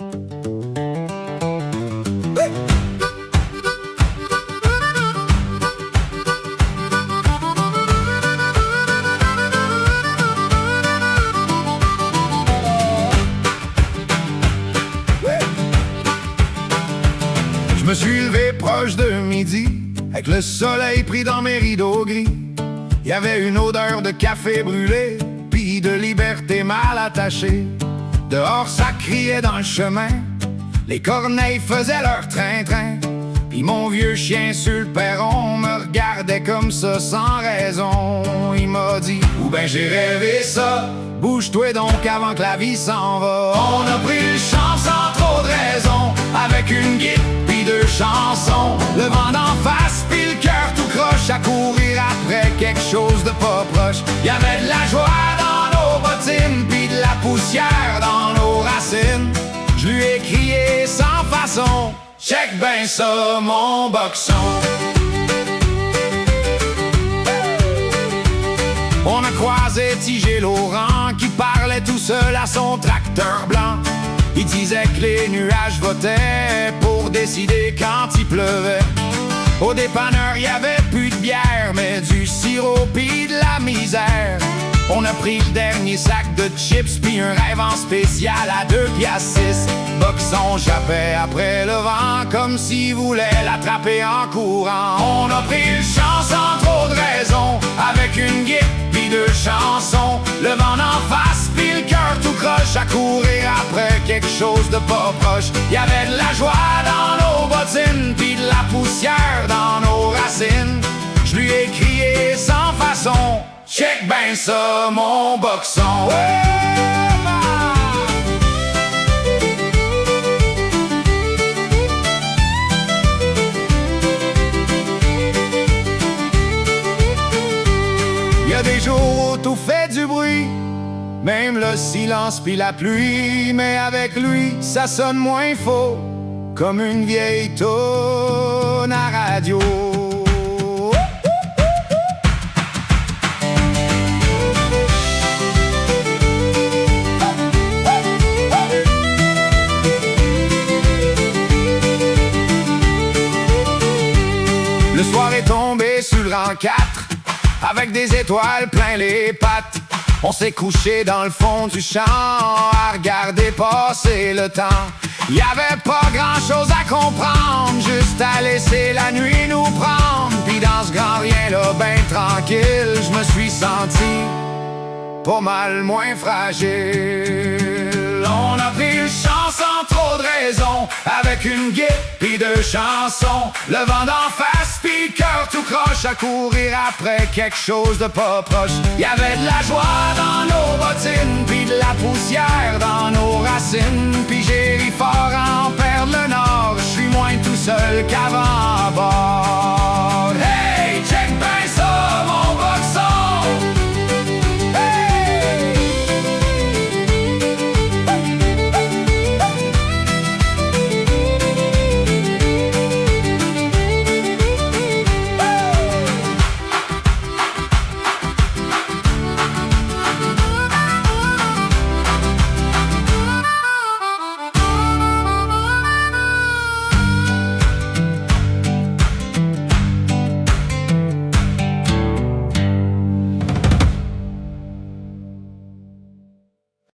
Je me suis levé proche de midi, avec le soleil pris dans mes rideaux gris. Il y avait une odeur de café brûlé, puis de liberté mal attachée. Dehors ça criait dans le chemin, les corneilles faisaient leur train-train. Puis mon vieux chien sur le perron me regardait comme ça sans raison. Il m'a dit: ou ben j'ai rêvé ça, bouge-toi donc avant que la vie s'en va. On a pris le champ sans trop de raison, avec une guitare puis deux chansons. Le vent d'en face puis le cœur tout croche, à courir après quelque chose de pas proche. Y avait de la joie dans nos bottines puis de la poussière dans nos racines. Je lui ai crié sans façon: check ben ça mon boxon. On a croisé Tigé Laurent qui parlait tout seul à son tracteur blanc. Il disait que les nuages votaient pour décider quand il pleuvait. Au dépanneur y avait plus de bière, mais du sirop pis de la misère. On a pris le dernier sac de chips puis un rêve en spécial à 2 piastres 6. Boxon jappait après le vent comme s'il voulait l'attraper en courant. On a pris le champ sans trop de raison, avec une guitare puis deux chansons. Le vent d'en face puis le cœur tout croche, à courir après quelque chose de pas proche. Y avait de la joie dans nos bottines puis de la poussière dans nos racines. Je lui ai crié sans façon: check ben ça mon boxon. Ouais, y a des jours où tout fait du bruit, même le silence puis la pluie. Mais avec lui ça sonne moins faux, comme une vieille toune à radio. Le soir est tombé sur le rang 4, avec des étoiles plein les pattes. On s'est couché dans le fond du champ, à regarder passer le temps. Y avait pas grand chose à comprendre, juste à laisser la nuit nous prendre. Puis dans ce grand rien là, ben tranquille, je me suis senti pas mal moins fragile. On a pris le champ sans trop de raison, avec une guitare puis deux chansons. Le vent d'en face puis le cœur tout croche, à courir après quelque chose de pas proche. Y avait de la joie dans nos bottines puis de la poussière dans nos racines. Puis